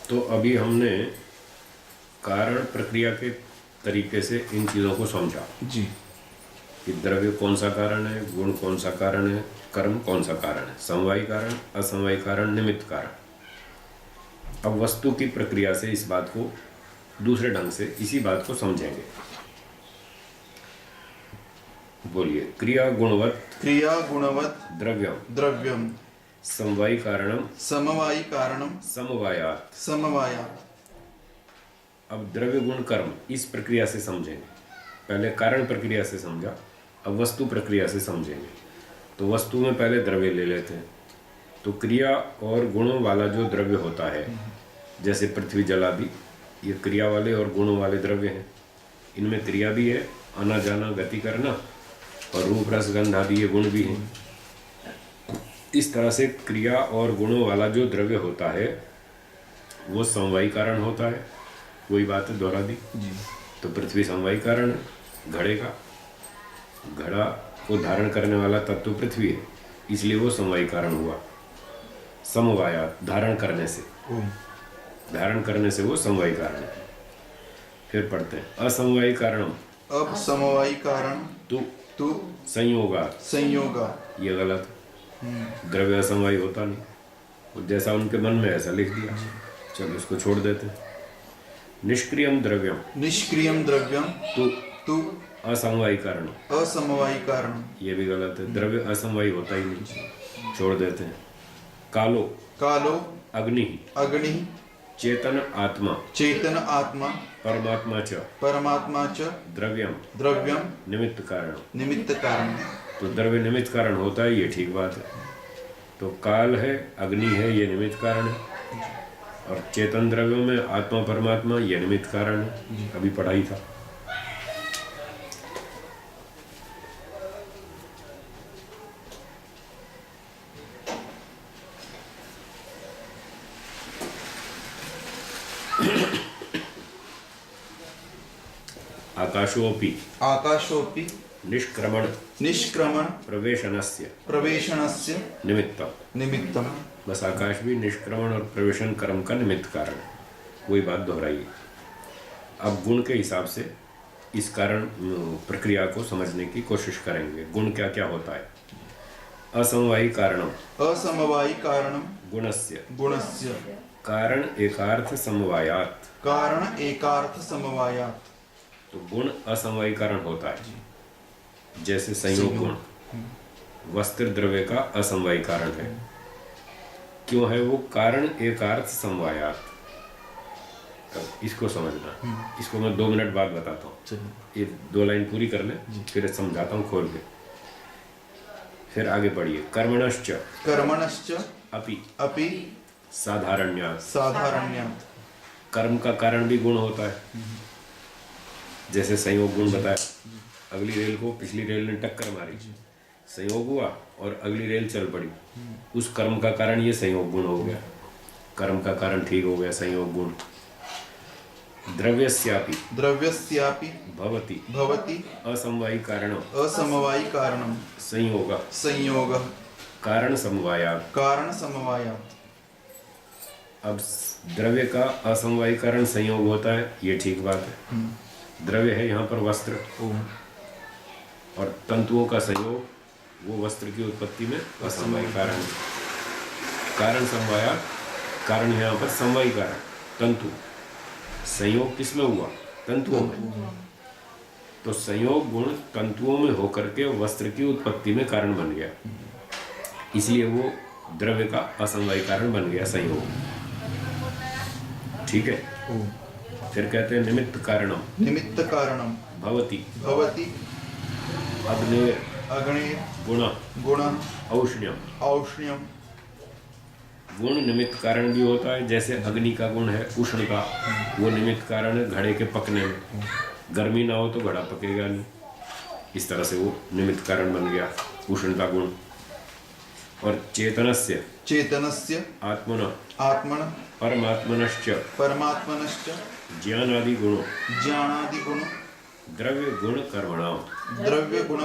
तो अभी हमने कारण प्रक्रिया के तरीके से इन चीज़ों को समझा जी। कि द्रव्य कौन सा कारण है, गुण कौन सा कारण है, कर्म कौन सा कारण है, समवायी कारण, असमवायी कारण, निमित्त कारण। अब वस्तु की प्रक्रिया से इस बात को दूसरे ढंग से इसी बात को समझेंगे। बोलिए। क्रिया गुणवत् द्रव्यम द्रव्यम समवायी कारणम समवायी कारणम समवायात। समवायात्। अब द्रव्य गुण कर्म इस प्रक्रिया से समझेंगे। पहले कारण प्रक्रिया से समझा, अब वस्तु प्रक्रिया से समझेंगे। तो वस्तु में पहले द्रव्य ले लेते हैं। तो क्रिया और गुणों वाला जो द्रव्य होता है, जैसे पृथ्वी जल आदि, ये क्रिया वाले और गुणों वाले द्रव्य हैं। इनमें क्रिया भी है, आना जाना गति करना, और रूप रस गंध आदि ये गुण भी हैं। इस तरह से क्रिया और गुणों वाला जो द्रव्य होता है वो समवायी कारण होता है। वही बात है, दोहरा दी। तो पृथ्वी समवायी कारण है घड़े का। घड़ा को धारण करने वाला तत्व पृथ्वी है, इसलिए वो समवायी कारण हुआ। समवाया धारण करने से, धारण करने से वो समवायी कारण है। फिर पढ़ते हैं असमवायी कारणम। अब समवायी कारण तु संयोगा। संयोगा। ये गलत है। द्रव्य असमवायी होता नहीं, वो जैसा उनके मन में ऐसा लिख दिया, चलो इसको छोड़ देते हैं। निष्क्रियम द्रव्यम तु असमवायी कारण। असमवायी कारण। ये भी गलत है, द्रव्य असमवायी होता ही नहीं, छोड़ देते हैं। कालो अग्नि चेतन आत्मा परमात्मा च द्रव्यम निमित्त कारण। तो द्रव्य निमित्त कारण होता है, ये ठीक बात है। तो काल है, अग्नि है, ये निमित्त कारण है। और चेतन द्रव्यों में आत्मा परमात्मा ये निमित्त कारण है। अभी पढ़ाई था। आकाशोऽपि निष्क्रमण प्रवेशनस्य निमित्तम। बस आकाश भी निष्क्रमण और प्रवेशन कर्म का निमित्त कारण है। वही बात दोहराइए। अब गुण के हिसाब से इस कारण प्रक्रिया को समझने की कोशिश करेंगे। गुण क्या क्या होता है। असमवायी कारणम गुणस्य कारण एकार्थ समवायात। तो गुण असमवायी कारण होता है। जैसे संयोग गुण वस्त्र द्रव्य का असमवायी कारण है। क्यों है वो? कारण एकार्थ समवायात। इसको समझना। इसको मैं 2 मिनट बाद बताता हूँ। ये 2 लाइन पूरी कर ले, फिर समझाता हूँ खोल के। फिर आगे बढ़िए। कर्मणश्च अपि साधारण्यात्। कर्म का कारण भी गुण होता है। जैसे संयोग गुण बताया, अगली रेल को पिछली रेल ने टक्कर मारी, संयोग हुआ और अगली रेल चल पड़ी। उस कर्म का कारण ये संयोग गुण हो गया। कर्म का कारण ठीक हो गया संयोग गुण। द्रव्यस्यापि भवति असमवायी कारणम संयोग कारण समवायात्। अब द्रव्य का असमवायी कारण संयोग होता है, ये ठीक बात है। द्रव्य है यहाँ पर वस्त्र, और तंतुओं का संयोग वो वस्त्र की उत्पत्ति में असमवायी कारण है। कारण समवाया, कारण यहाँ पर समवायी कारण तंतु। संयोग किसमें हुआ? तंतुओं में। तो संयोग गुण तंतुओं में होकर के वस्त्र की उत्पत्ति में कारण बन गया, इसलिए वो द्रव्य का असमवायी कारण बन गया संयोग। ठीक है। फिर कहते हैं निमित्त कारणम भवति अग्नेर गुण औष्ण्यम। गुण निमित्त कारण भी होता है। जैसे अग्नि का गुण है उष्ण का, वो निमित्त कारण है घड़े के पकने में। गर्मी ना हो तो घड़ा पकेगा नहीं, इस तरह से वो निमित्त कारण बन गया उष्ण का गुण। और चेतनस्य आत्मन परमात्मनश्च ज्ञानादि गुणों द्रव्य गुण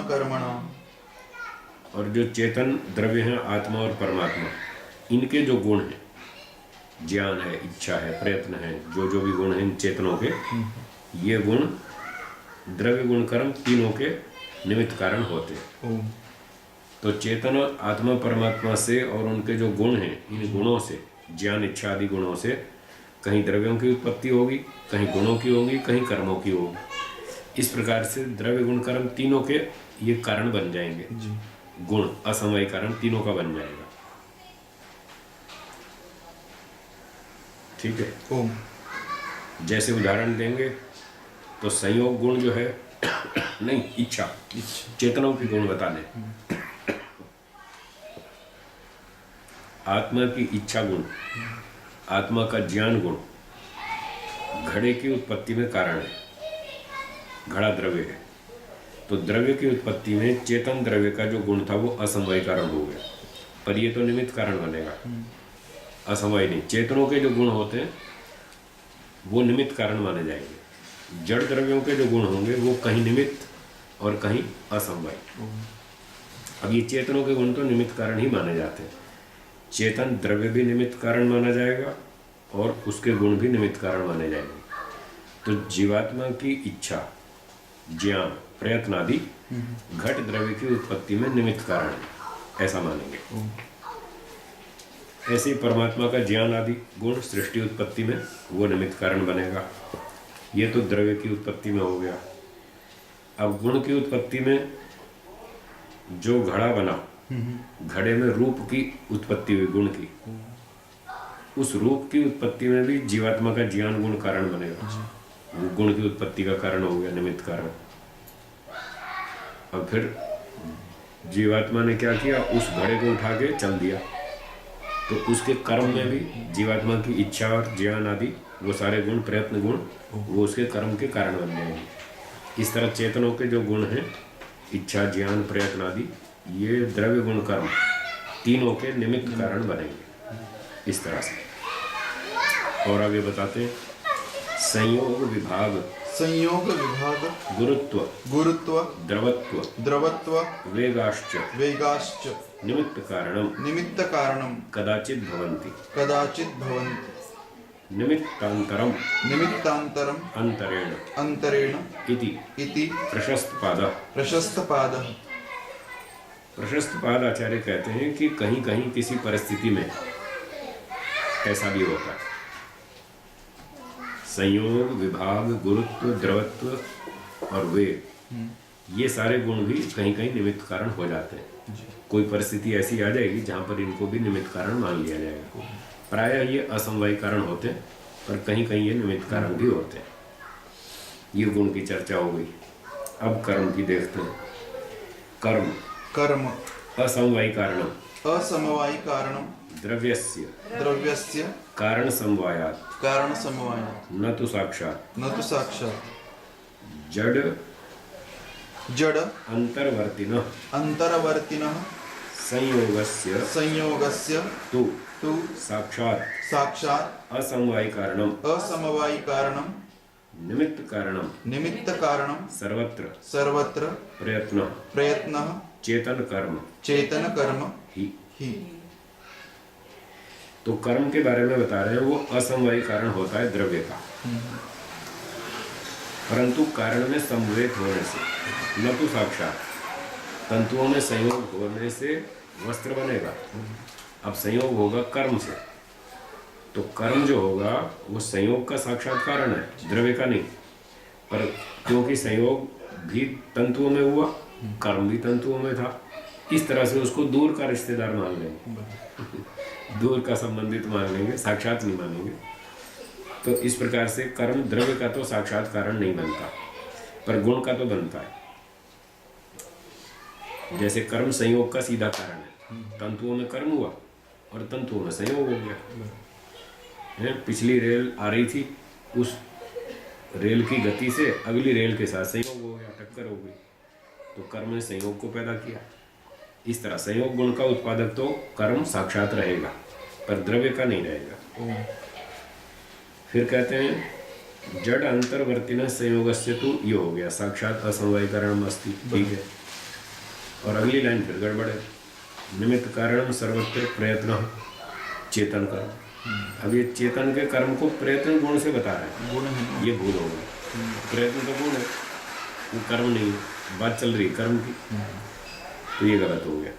कर्मणाम। और जो चेतन द्रव्य हैं आत्मा और परमात्मा, इनके जो गुण हैं ज्ञान है, इच्छा है, प्रयत्न है, जो जो भी गुण हैं इन चेतनों के, ये गुण द्रव्य गुण कर्म तीनों के निमित्त कारण होते हैं। ओम। तो चेतन आत्मा परमात्मा से और उनके जो गुण हैं इन गुणों से, ज्ञान इच्छा आदि गुणों से कहीं द्रव्यों की उत्पत्ति होगी, कहीं गुणों की होगी, कहीं कर्मों की होगी। इस प्रकार से द्रव्य गुण कर्म तीनों के ये कारण बन जाएंगे। जी। गुण असमवाय कारण तीनों का बन जाएगा। ठीक है। ओम। जैसे उदाहरण देंगे तो संयोग गुण जो है नहीं, इच्छा, चेतनों के गुण बता दें। आत्मा की इच्छा गुण, आत्मा का ज्ञान गुण घड़े की उत्पत्ति में कारण है। घड़ा द्रव्य है, तो द्रव्य की उत्पत्ति में चेतन द्रव्य का जो गुण था वो असमवाय कारण हो गया, पर ये तो निमित्त कारण बनेगा, असमवाय नहीं। चेतनों के जो गुण होते हैं वो निमित्त कारण माने जाएंगे। जड़ द्रव्यों के जो गुण होंगे वो कहीं निमित्त और कहीं असमवाय। अब ये चेतनों के गुण तो निमित्त कारण ही माने जाते हैं। चेतन द्रव्य भी निमित्त कारण माना जाएगा और उसके गुण भी निमित्त कारण माने जाएंगे। तो जीवात्मा की इच्छा, ज्ञान, प्रयत्न आदि घट द्रव्य की उत्पत्ति में निमित्त कारण है, ऐसा मानेंगे। ऐसे ही परमात्मा का ज्ञान आदि गुण सृष्टि उत्पत्ति में वो निमित्त कारण बनेगा। ये तो द्रव्य की उत्पत्ति में हो गया। अब गुण की उत्पत्ति में जो घड़ा बना, घड़े में रूप की उत्पत्ति हुई, गुण की, उस रूप की उत्पत्ति में भी जीवात्मा का ज्ञान गुण कारण बनेगा। वो गुण की उत्पत्ति का कारण हो गया, निमित्त कारण। और फिर जीवात्मा ने क्या किया, उस घड़े को उठा के चल दिया, तो उसके कर्म में भी जीवात्मा की इच्छा और ज्ञान आदि वो सारे गुण, प्रयत्न गुण, वो उसके कर्म के कारण बन जाएंगे। इस तरह चेतनों के जो गुण हैं, इच्छा, ज्ञान, प्रयत्न आदि, ये द्रव्य गुण कर्म तीनों के निमित्त कारण बनेंगे। इस तरह से। और आगे बताते हैं, संयोग विभाग, संयोग विभाग, गुरुत्व, गुरुत्व, द्रवत्व, द्रवत्व, वेगाश्च, वेगाश्च, निमित्त कारणम, निमित्त कारणम, कदाचित भवन्ति, कदाचित भवन्ति, निमित्तांतरम, निमित्तांतरम, अंतरेण, अंतरेण, इति प्रशस्त पाद। प्रशस्त पाद। प्रशस्त पाद आचार्य कहते हैं कि कहीं कहीं किसी परिस्थिति में ऐसा भी होता है। संयोग, विभाग, गुरुत्व, द्रवत्व और वेग, ये सारे गुण भी कहीं कहीं निमित्त कारण हो जाते हैं। कोई परिस्थिति ऐसी आ जाएगी जहां पर इनको भी निमित्त कारण मान लिया जाएगा। प्रायः ये असमवाय कारण होते हैं, पर कहीं कहीं ये निमित्त कारण भी होते हैं। ये गुण की चर्चा हो गई। अब कर्म की देखते हैं। कर्म, कर्म, असमवाय कारणम, असमवायी कारणम, द्रव्यस्य, द्रव्यस्य, कारण समवायात्, कारण समवायात्, न तो साक्षात्, न तो साक्षात्, जड़ जड़ अंतर्वर्तिनः, अंतर्वर्तिनः, संयोगस्य, संयोगस्य, तु तु साक्षात्, साक्षात्, असमवाय कारणम, असमवायी कारणम, निमित्त कारणम, निमित्त कारणम, सर्वत्र सर्वत्र, प्रयत्न, प्रयत्नः, चेतन कर्म चेतन कर्म ही। ही। तो कर्म के बारे में बता रहे हैं, वो असमवाय कारण होता है द्रव्य का, परंतु कारण में समवेत होने से, न तो साक्षात। तंतुओं में संयोग होने से वस्त्र बनेगा। अब संयोग होगा कर्म से, तो कर्म जो होगा वो संयोग का साक्षात कारण है, द्रव्य का नहीं। पर क्योंकि संयोग भी तंतुओं में हुआ, कर्म भी तंतुओं में था, इस तरह से उसको दूर का रिश्तेदार मान लेंगे, दूर का संबंधित मान लेंगे, साक्षात नहीं मानेंगे। तो इस प्रकार से कर्म द्रव्य का तो साक्षात कारण नहीं बनता, पर गुण का तो बनता है। जैसे कर्म संयोग का सीधा कारण है, तंतुओं में कर्म हुआ और तंतुओं में संयोग हो गया है। पिछली रेल आ रही थी, उस रेल की गति से अगली रेल के साथ संयोग हो गया, टक्कर हो गई, तो कर्म ने संयोग को पैदा किया। इस तरह संयोग गुण का उत्पादक तो कर्म साक्षात रहेगा, पर द्रव्य का नहीं रहेगा। फिर कहते हैं जड़ अंतर्वर्तिनः संयोगस्य तु, ये हो गया साक्षात असमवाय कारणम अस्ति, ठीक है। और अगली लाइन फिर गड़बड़ है, निमित्त कारणम सर्वत्र प्रयत्न, चेतन कर्म। अब ये चेतन के कर्म को प्रयत्न गुण से बता रहे हैं, गुण है। ये भूल हो गई। प्रयत्न तो गुण है, वो कर्म नहीं है। बात चल रही कर्म की, तो ये गलत हो गया।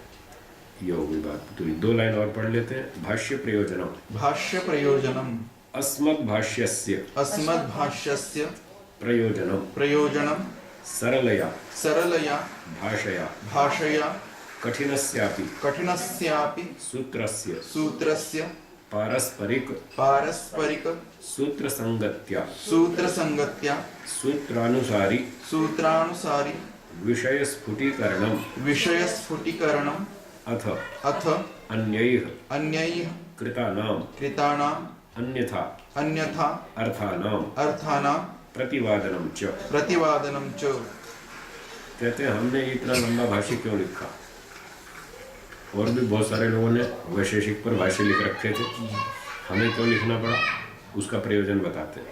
ये हो गई बात। तो 2 लाइन और पढ़ लेते हैं। भाष्य प्रयोजनम भाष्य प्रयोजनम अस्मद् भाष्यस्य अस्मद् भाष्यस्य प्रयोजनम प्रयोजनम सरलया सरलया भाषया भाषया कठिनस्यापि कठिनस्यापि सूत्रस्य सूत्रस्य पारस्परिक पारस्परिक सूत्र संगत्या सूत्रसंगत्या सूत्रानुसारी सूत्रानुसारी विषय स्फुटीकरणम विषयस्फुटीकरणम् अथ अथ अन्यैः अन्यैः कृतानाम कृतानाम् अन्यथा अन्यथा अर्थानाम अर्थानां प्रतिवादनम च। प्रतिवादनं च। कहते हैं हमने इतना लंबा भाष्य क्यों लिखा। और भी बहुत सारे लोगों ने वैशेषिक पर भाष्य लिख रखे थे, हमें क्यों लिखना पड़ा, उसका प्रयोजन बताते हैं।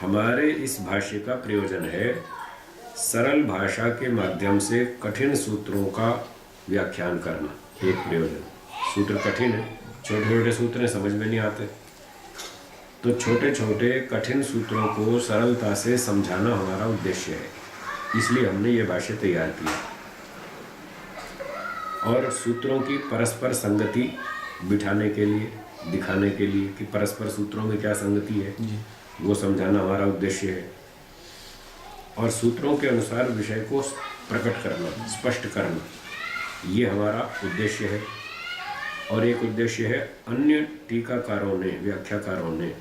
हमारे इस भाष्य का प्रयोजन है सरल भाषा के माध्यम से कठिन सूत्रों का व्याख्यान करना। एक प्रयोजन, सूत्र कठिन है, छोटे छोटे सूत्र हैं, समझ में नहीं आते, तो छोटे छोटे कठिन सूत्रों को सरलता से समझाना हमारा उद्देश्य है। इसलिए हमने ये भाष्य तैयार किया। और सूत्रों की परस्पर संगति बिठाने के लिए, दिखाने के लिए कि परस्पर सूत्रों में क्या संगति है, वो समझाना हमारा उद्देश्य है। और सूत्रों के अनुसार विषय को प्रकट करना, स्पष्ट करना, ये हमारा उद्देश्य है। और एक उद्देश्य है अन्य टीकाकारों ने, व्याख्याकारों ने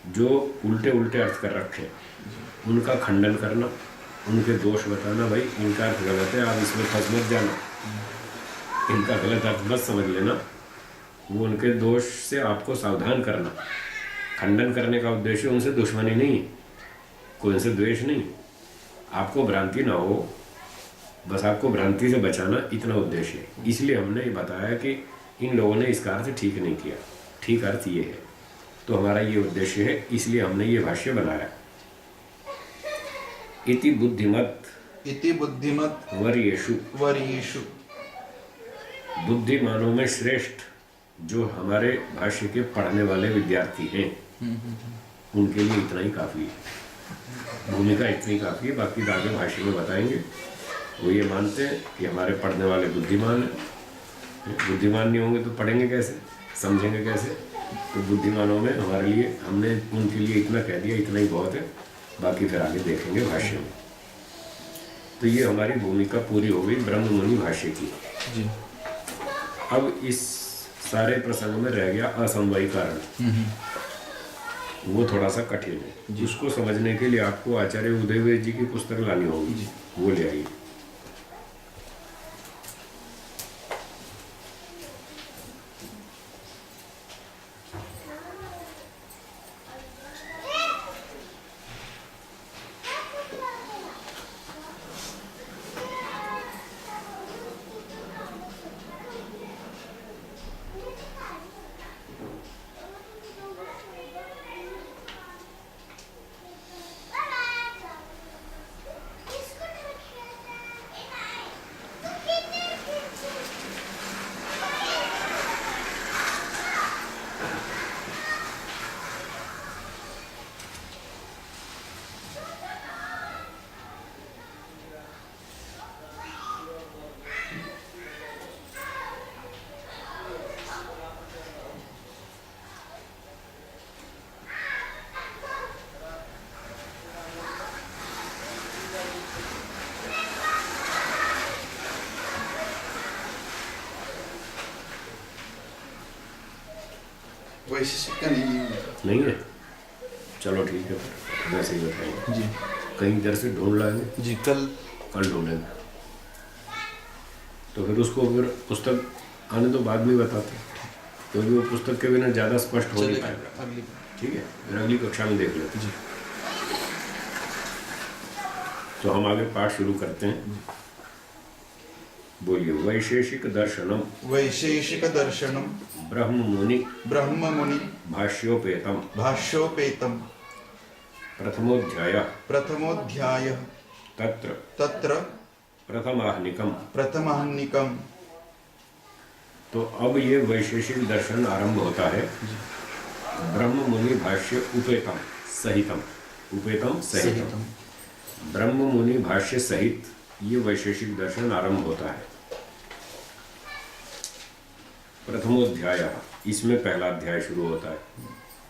जो उल्टे उल्टे अर्थ कर रखे उनका खंडन करना, उनके दोष बताना, भाई इनका अर्थ गलत है, आप इसमें फंस मत जाना, इनका गलत अर्थ मत समझ लेना, वो उनके दोष से आपको सावधान करना। खंडन करने का उद्देश्य उनसे दुश्मनी नहीं, कोई उनसे द्वेष नहीं, आपको भ्रांति ना हो, बस आपको भ्रांति से बचाना, इतना उद्देश्य है। इसलिए हमने ये बताया कि इन लोगों ने इसका अर्थ ठीक नहीं किया, ठीक अर्थ ये है। तो हमारा ये उद्देश्य है, इसलिए हमने ये भाष्य बनाया। इति बुद्धिमत वर्येषु, वर्येषु बुद्धिमानों में श्रेष्ठ जो हमारे भाष्य के पढ़ने वाले विद्यार्थी हैं, उनके लिए इतना ही काफ़ी है, भूमिका इतनी काफ़ी है। बाकी आगे भाष्य में बताएंगे। वो ये मानते हैं कि हमारे पढ़ने वाले बुद्धिमान हैं। बुद्धिमान नहीं होंगे तो पढ़ेंगे कैसे, समझेंगे कैसे। तो बुद्धिमानों में हमारे लिए, हमने उनके लिए इतना कह दिया, इतना ही बहुत है, बाकी फिर आगे देखेंगे भाष्य में। तो ये हमारी भूमिका पूरी हो गई ब्रह्ममुनि भाष्य की जी। अब इस सारे प्रसंग में रह गया असमवायी कारण, वो थोड़ा सा कठिन है। उसको समझने के लिए आपको आचार्य उदयवेद जी की पुस्तक लानी होगी, वो ले आइए। वैशेषिक का नहीं है। चलो ठीक है, फिर वैसे ही बताएंगे जी। कहीं इधर से ढूंढ लाएंगे जी, कल ढूंढेंगे। तो फिर उसको फिर पुस्तक आने तो बाद में बताते, क्योंकि वो पुस्तक के बिना ज़्यादा स्पष्ट हो नहीं पाएगा। अगली ठीक है, फिर अगली कक्षा में देख लेते जी। तो हम आगे पाठ शुरू करते हैं। बोलिए। वैशेषिक दर्शनम वैशेषिक दर्शनम ब्रह्ममुनि ब्रह्ममुनि भाष्योपेतम भाष्योपेतम प्रथमोध्याय प्रथमोध्यायः तत्र तत्र प्रथमाह्निकम प्रथमाह्निकम तो अब ये वैशेषिक दर्शन आरंभ होता है। ब्रह्म मुनि भाष्य उपेतम सहितम, उपेतम सहितम, ब्रह्म मुनि भाष्य सहित ये वैशेषिक दर्शन आरंभ होता है। प्रथमोध्याय, इसमें पहला अध्याय शुरू होता है।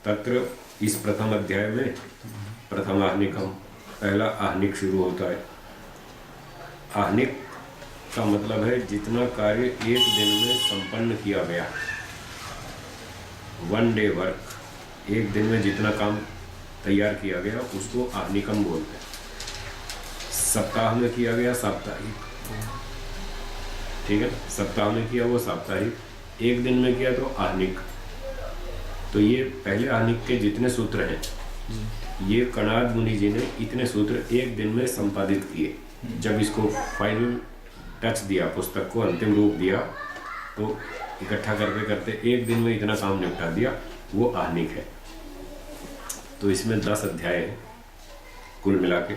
तत्र, इस प्रथम अध्याय में प्रथम आहनिकम, पहला आहनिक शुरू होता है। आहनिक का मतलब है जितना कार्य एक दिन में संपन्न किया गया, वन डे वर्क, एक दिन में जितना काम तैयार किया गया उसको आहनिकम बोलते हैं। सप्ताह में किया गया साप्ताहिक, ठीक है, सप्ताह में किया वो साप्ताहिक, एक दिन में किया तो आहनिक। तो ये पहले आहनिक के जितने सूत्र हैं, ये कणाद मुनि जी ने इतने सूत्र एक दिन में संपादित किए। जब इसको फाइनल टच दिया, पुस्तक को अंतिम रूप दिया, तो इकट्ठा करते करते एक दिन में इतना काम निपटा दिया, वो आहनिक है। तो इसमें 10 अध्याय हैं कुल मिला के,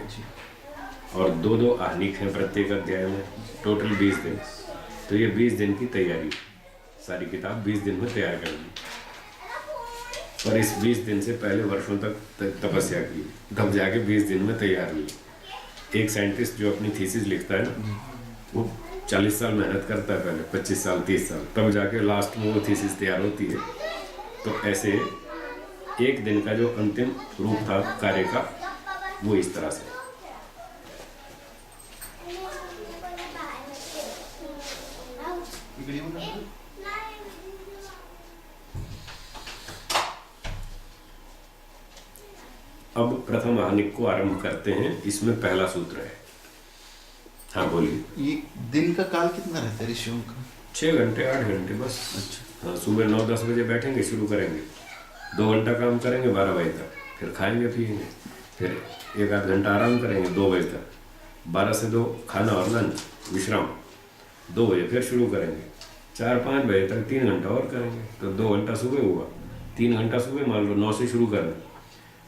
और 2-2 आहनिक हैं प्रत्येक अध्याय में, टोटल 20 दिन। तो ये 20 दिन की तैयारी, सारी किताब 20 दिन में तैयार कर दी। पर इस 20 दिन से पहले वर्षों तक तपस्या की, तब जाके 20 दिन में तैयार हुई। एक साइंटिस्ट जो अपनी थीसिस लिखता है ना, वो 40 साल मेहनत करता है पहले, 25 साल 30 साल, तब जाके लास्ट में वो थीसिस तैयार होती है। तो ऐसे एक दिन का जो अंतिम रूप था कार्य का, वो इस तरह से। अब प्रथम आहनिक को आरंभ करते हैं। इसमें पहला सूत्र है। हाँ बोलिए। ये दिन का काल कितना रहता है ऋषियों का? 6 घंटे 8 घंटे बस। अच्छा। हाँ, सुबह 9-10 बजे बैठेंगे, शुरू करेंगे, 2 घंटा काम करेंगे 12 बजे तक, फिर खाएंगे पिएंगे, फिर 1-8 घंटा आराम करेंगे 2 बजे तक, 12 से 2 खाना और लंच विश्राम, 2 बजे फिर शुरू करेंगे, 4-5 बजे तक 3 घंटा और करेंगे। तो 2 घंटा सुबह हुआ, 3 घंटा सुबह, मान लो 9 से शुरू कर दें,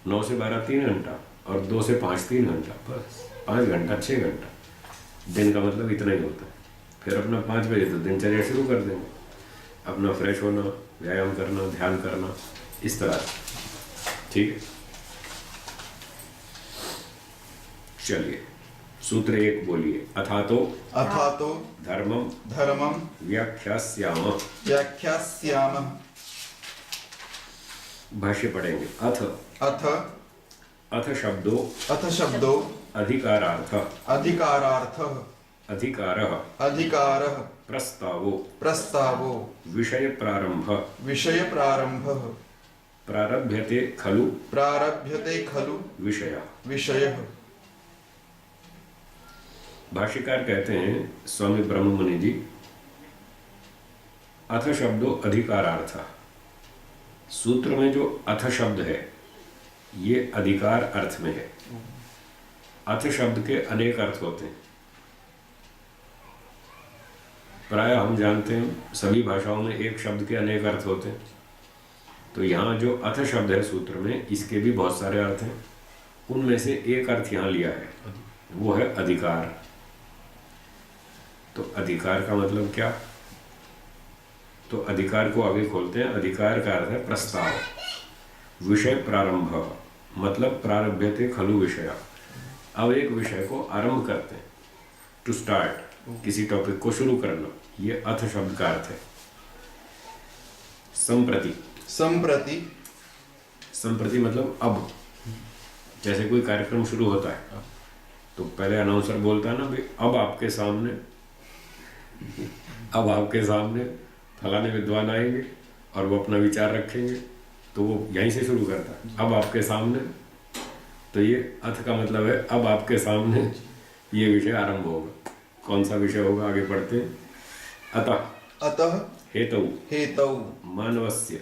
9 से 12 3 घंटा, और 2 से 5 3 घंटा, बस 5 घंटा 6 घंटा दिन का मतलब इतना ही होता है। फिर अपना 5 बजे तो दिनचर्या शुरू कर देंगे, अपना फ्रेश होना, व्यायाम करना, ध्यान करना, इस तरह से। ठीक है, चलिए सूत्र 1 बोलिए। अथातो धर्मम व्याख्यास्याम। भाष्य पढ़ेंगे। अथ शब्दो अधिकारार्थ अधिकारः प्रस्तावो विषय प्रारंभ प्रारभ्यते खलु विषयः। भाष्यकार कहते हैं स्वामी ब्रह्म मुनि जी, अथ शब्दो अधिकारार्थ, सूत्र में जो अथ शब्द है ये अधिकार अर्थ में है। अथ शब्द के अनेक अर्थ होते हैं, प्राय हम जानते हैं सभी भाषाओं में एक शब्द के अनेक अर्थ होते हैं। तो यहाँ जो अथ शब्द है सूत्र में, इसके भी बहुत सारे अर्थ हैं, उनमें से एक अर्थ यहाँ लिया है, वो है अधिकार। तो अधिकार का मतलब क्या? तो अधिकार को आगे खोलते हैं। अधिकार का अर्थ है प्रस्ताव, विषय प्रारंभ, मतलब प्रारभ्यते खलु विषय। अब एक विषय को आरंभ करते हैं, टू स्टार्ट, किसी टॉपिक को शुरू करना, ये अथ शब्द का अर्थ है। संप्रति मतलब अब, जैसे कोई कार्यक्रम शुरू होता है तो पहले अनाउंसर बोलता है ना, भाई अब आपके सामने फलाने विद्वान आएंगे और वो अपना विचार रखेंगे, तो वो यहीं से शुरू करता है, अब आपके सामने। तो ये अथ का मतलब है अब आपके सामने ये विषय आरंभ होगा। कौन सा विषय होगा, आगे पढ़ते हैं। अतः हेतौ मानवस्य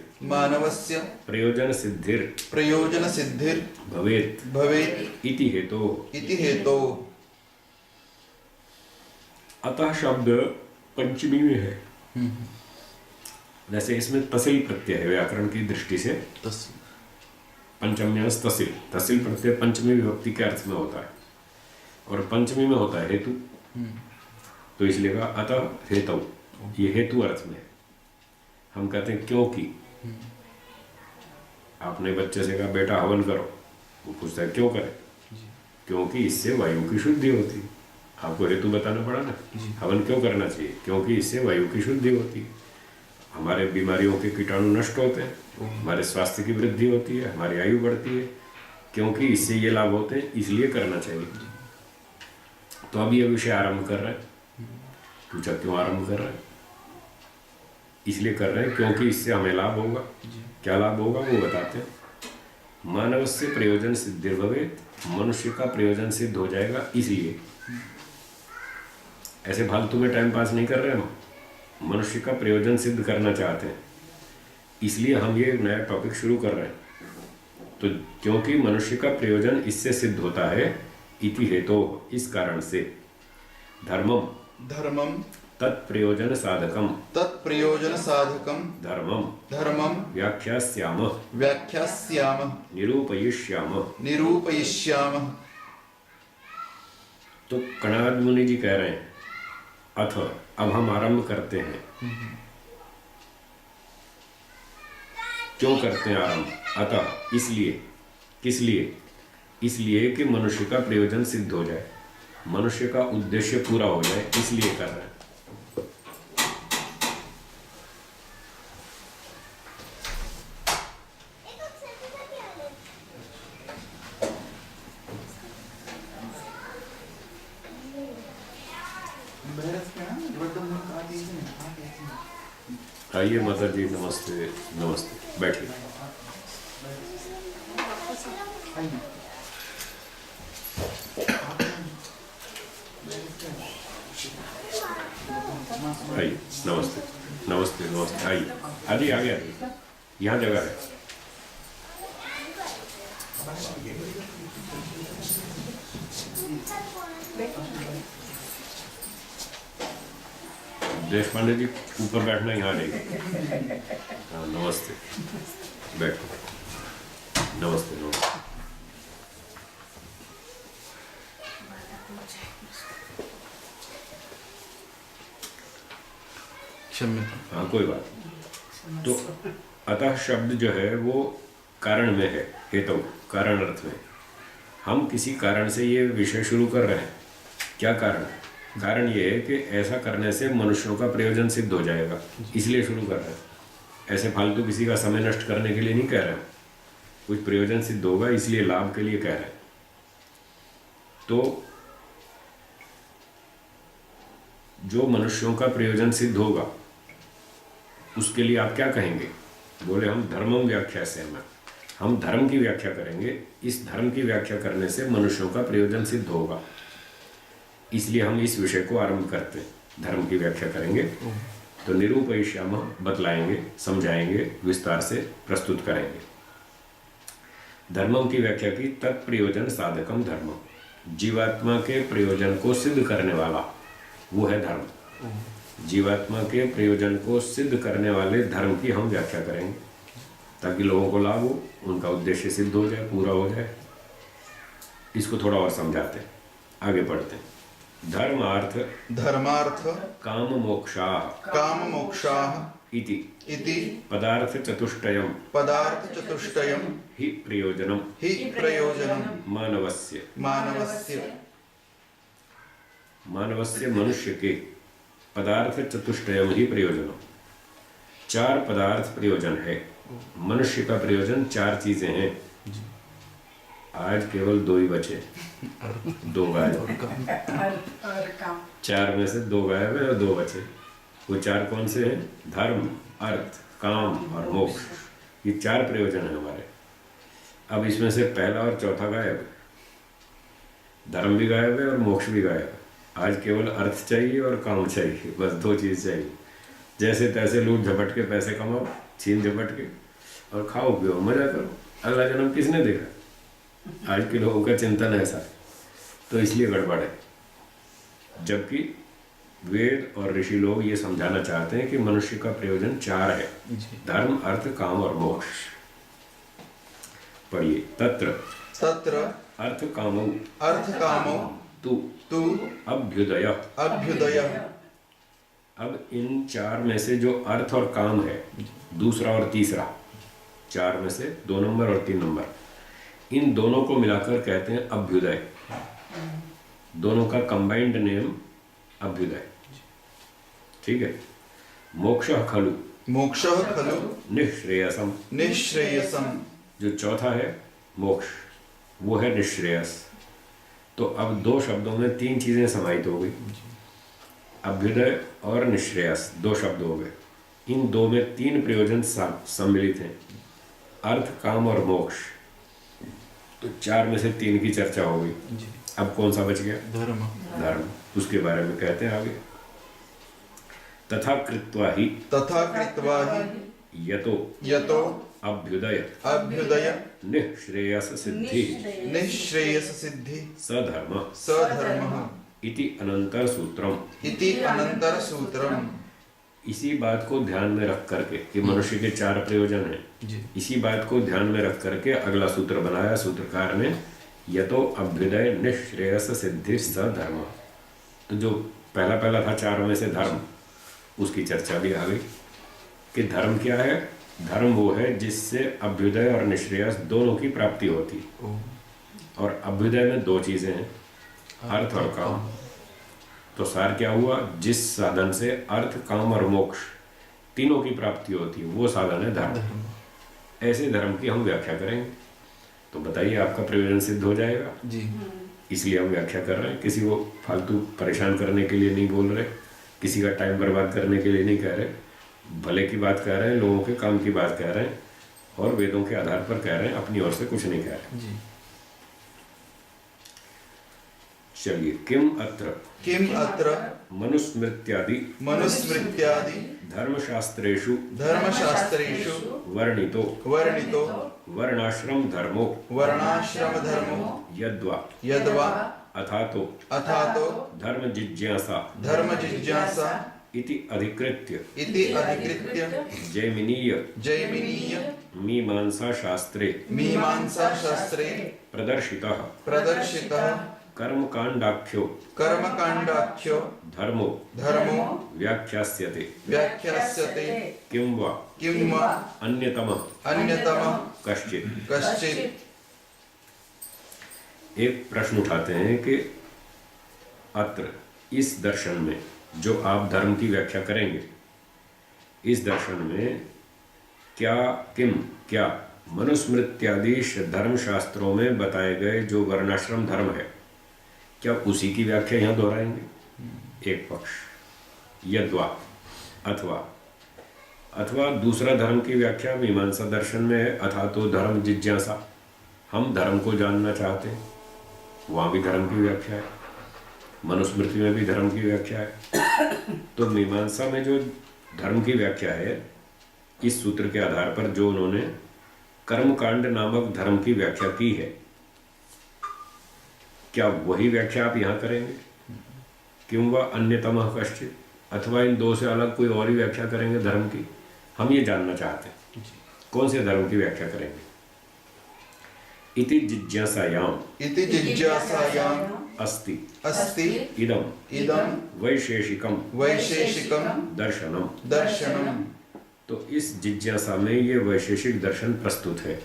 प्रयोजन सिद्धिर भवेत् इति हेतो। अतः शब्द पंचमी में है। वैसे इसमें तसिल प्रत्यय है व्याकरण की दृष्टि से, पंचम्यांश तसिल प्रत्यय पंचमी विभक्ति के अर्थ में होता है, और पंचमी में होता है हेतु, तो इसलिए कहा अतः हेतु, ये हेतु अर्थ में है। हम कहते हैं क्योंकि। आपने बच्चे से कहा बेटा हवन करो, वो पूछता है क्यों करें? क्योंकि इससे वायु की शुद्धि होती है। आपको हेतु बताना पड़ा ना, हवन क्यों करना चाहिए? क्योंकि इससे वायु की शुद्धि होती है, हमारे बीमारियों के कीटाणु नष्ट होते हैं, हमारे स्वास्थ्य की वृद्धि होती है, हमारी आयु बढ़ती है। क्योंकि इससे ये लाभ होते हैं, इसलिए करना चाहिए। तो अब ये विषय आरंभ कर रहे हैं। पूछा क्यों आरंभ कर रहे हैं? इसलिए कर रहे हैं क्योंकि इससे हमें लाभ होगा। क्या लाभ होगा वो बताते हैं। मानव से प्रयोजन सिद्धिर्भवेत्, मनुष्य का प्रयोजन सिद्ध हो जाएगा। इसलिए ऐसे फालतू में टाइम पास नहीं कर रहे हम, मनुष्य का प्रयोजन सिद्ध करना चाहते हैं, इसलिए हम ये नया टॉपिक शुरू कर रहे हैं। तो क्योंकि मनुष्य का प्रयोजन इससे सिद्ध होता है, इति हेतु, इस कारण से, धर्मम धर्मम तत्प्रयोजन साधकम, तत्प्रयोजन साधकम, धर्मम धर्मम व्याख्यास्याम, व्याख्यास्याम, निरूपयिष्याम। निरूपयिष्याम। तो कणाद मुनि जी कह रहे हैं अथ, अब हम आरंभ करते हैं। क्यों करते हैं आरंभ? अतः, इसलिए। किस लिए? इसलिए कि मनुष्य का प्रयोजन सिद्ध हो जाए, मनुष्य का उद्देश्य पूरा हो जाए, इसलिए कर रहे हैं। आइए माता जी, नमस्ते। नमस्ते, बैठिए। आइए, नमस्ते नमस्ते नमस्ते। आइए, आइए आगे आइए, यहाँ जगह है। देश पांडे जी ऊपर बैठना, यहाँ नहीं। हाँ, नमस्ते, बैठो। नमस्ते नमस्ते। क्षम्यता। हाँ, कोई बात नहीं। तो अतः शब्द जो है वो कारण में है, हेतु, कारण अर्थ में। हम किसी कारण से ये विषय शुरू कर रहे हैं। क्या कारण है? कारण ये है कि ऐसा करने से मनुष्यों का प्रयोजन सिद्ध हो जाएगा, इसलिए शुरू कर रहे हैं। ऐसे फालतू किसी का समय नष्ट करने के लिए नहीं कह रहे हैं, कुछ प्रयोजन सिद्ध होगा इसलिए लाभ के लिए कह रहे हैं। तो जो मनुष्यों का प्रयोजन सिद्ध होगा उसके लिए आप क्या कहेंगे? बोले हम धर्मम व्याख्या से, हम धर्म की व्याख्या करेंगे। इस धर्म की व्याख्या करने से मनुष्यों का प्रयोजन सिद्ध होगा, इसलिए हम इस विषय को आरंभ करते हैं। धर्म की व्याख्या करेंगे तो निरूपयिष्याम, बतलाएंगे, समझाएंगे, विस्तार से प्रस्तुत करेंगे। धर्मम की व्याख्या की, तत्प्रयोजन साधकम धर्म, जीवात्मा के प्रयोजन को सिद्ध करने वाला वो है धर्म। जीवात्मा के प्रयोजन को सिद्ध करने वाले धर्म की हम व्याख्या करेंगे ताकि लोगों को लाभ हो, उनका उद्देश्य सिद्ध हो जाए, पूरा हो जाए। इसको थोड़ा और समझाते हैं, आगे पढ़ते हैं। धर्मार्थ धर्मार्थ काम मोक्षाः, काम मोक्षाः इति इति पदार्थ चतुष्टयम् पदार्थ चतुष्टयम् हि प्रयोजनम् हि प्रयोजनम् मानवस्य, मानवस्य मनुष्य के पदार्थ चतुष्टयम् ही प्रयोजनम्, चार पदार्थ प्रयोजन है। मनुष्य का प्रयोजन चार चीजें हैं। आज केवल दो ही बचे, दो गायब। चार में से दो गायब है और दो बचे। वो चार कौन से हैं? धर्म, अर्थ, काम और मोक्ष। ये चार प्रयोजन है हमारे। अब इसमें से पहला और चौथा गायब है। धर्म भी गायब है और मोक्ष भी गायब है। आज केवल अर्थ चाहिए और काम चाहिए, बस दो चीज चाहिए। जैसे तैसे लूट झपट के पैसे कमाओ, छीन झपट के, और खाओ पियो, मजा करो। अगला जन्म किसने देखा? आज के लोगों का चिंतन ऐसा है, तो इसलिए गड़बड़ है। जबकि वेद और ऋषि लोग ये समझाना चाहते हैं कि मनुष्य का प्रयोजन चार है, धर्म, अर्थ, काम और मोक्ष। पढ़िए। तत्र तत्र अर्थ कामौ अर्थ कामौ तु तु अभ्युदय अभ्युदय अब इन चार में से जो अर्थ और काम है, दूसरा और तीसरा, चार में से 2 नंबर और 3 नंबर, इन दोनों को मिलाकर कहते हैं अभ्युदय। दोनों का कंबाइंड नेम अभ्युदय। ठीक है। मोक्ष खलु मोक्षः खलु निःश्रेयसम, निःश्रेयसम। जो चौथा है मोक्ष, वो है निःश्रेयस। तो अब 2 शब्दों में 3 चीजें समाहित हो गई, अभ्युदय और निःश्रेयस, 2 शब्द हो गए। इन 2 में 3 प्रयोजन सम्मिलित हैं, अर्थ, काम और मोक्ष। तो 4 में से 3 की चर्चा हो गई। अब कौन सा बच गया? धर्म। धर्म। उसके बारे में कहते हैं आगे, तथा कृत्वा ही तथा कृत्वा हि यतो यतो अभ्युदय अभ्युदय निःश्रेयस सिद्धि निःश्रेयस सिद्धि सधर्म सधर्मः इति अनंतर सूत्रम। इति अनंतर सूत्रम। इसी बात को ध्यान में रख करके कि मनुष्य के 4 प्रयोजन हैं, इसी बात को ध्यान में रख करके अगला सूत्र बनाया सूत्रकार ने, यतो अभ्युदय निःश्रेयस सिद्धि सधर्म। तो जो पहला था 4 में से धर्म, उसकी चर्चा भी आ गई कि धर्म क्या है। धर्म वो है जिससे अभ्युदय और निःश्रेयस दोनों की प्राप्ति होती। और अभ्युदय में 2 चीजें हैं, अर्थ और काम। तो सार क्या हुआ? जिस साधन से अर्थ, काम और मोक्ष तीनों की प्राप्ति होती है, वो साधन है धर्म। ऐसे धर्म की हम व्याख्या करेंगे। तो बताइए, आपका प्रयोजन सिद्ध हो जाएगा जी। इसलिए हम व्याख्या कर रहे हैं। किसी को फालतू परेशान करने के लिए नहीं बोल रहे, किसी का टाइम बर्बाद करने के लिए नहीं कह रहे, भले की बात कह रहे हैं, लोगों के काम की बात कह रहे हैं और वेदों के आधार पर कह रहे हैं, अपनी ओर से कुछ नहीं कह रहे। जी। चलिए, किम अत्र मनुस्मृत्यादि धर्मशास्त्रेषु वर्णितो वर्णाश्रम धर्मो यद्वा अथातो धर्म जिज्ञासा इति अधिकृत्य जैमिनीय मीमांसा शास्त्रे प्रदर्शितः कर्मकांडाख्यो धर्मो व्याख्यास्यते किं वा अन्यतमः कश्चित्। एक प्रश्न उठाते हैं कि अत्र, इस दर्शन में जो आप धर्म की व्याख्या करेंगे, इस दर्शन में क्या मनुस्मृत्यादि धर्म शास्त्रों में बताए गए जो वर्णाश्रम धर्म है, क्या उसी की व्याख्या यहाँ दोहराएंगे? एक पक्ष। यद्वा अथवा दूसरा धर्म की व्याख्या मीमांसा दर्शन में है, अथा तो धर्म जिज्ञासा, हम धर्म को जानना चाहते हैं, वहाँ भी धर्म की व्याख्या है, मनुस्मृति में भी धर्म की व्याख्या है। तो मीमांसा में जो धर्म की व्याख्या है, इस सूत्र के आधार पर जो उन्होंने कर्मकांड नामक धर्म की व्याख्या की है, क्या वही व्याख्या आप यहाँ करेंगे? क्यों वा अन्यतमः कश्चित्, अथवा इन 2 से अलग कोई और ही व्याख्या करेंगे धर्म की? हम ये जानना चाहते हैं कौन से धर्म की व्याख्या करेंगे। इति जिज्ञासायाम अस्ति इदम वैशेषिकम दर्शनम। तो इस जिज्ञासा में ये वैशेषिक दर्शन प्रस्तुत है।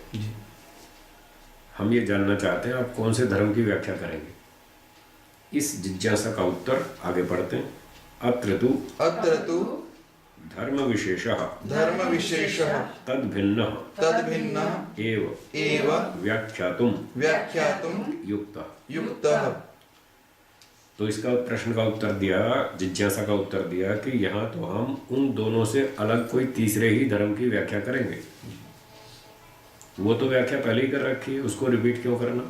हम ये जानना चाहते हैं आप कौन से धर्म की व्याख्या करेंगे। इस जिज्ञासा का उत्तर आगे पढ़ते हैं। अत्र तु धर्म विशेषः तद्भिन्नः एव व्याख्यातुम युक्तः। तो इसका प्रश्न का उत्तर दिया, जिज्ञासा का उत्तर दिया कि यहाँ तो हम उन दोनों से अलग कोई तीसरे ही धर्म की व्याख्या करेंगे। वो तो व्याख्या पहले ही कर रखी है, उसको रिपीट क्यों करना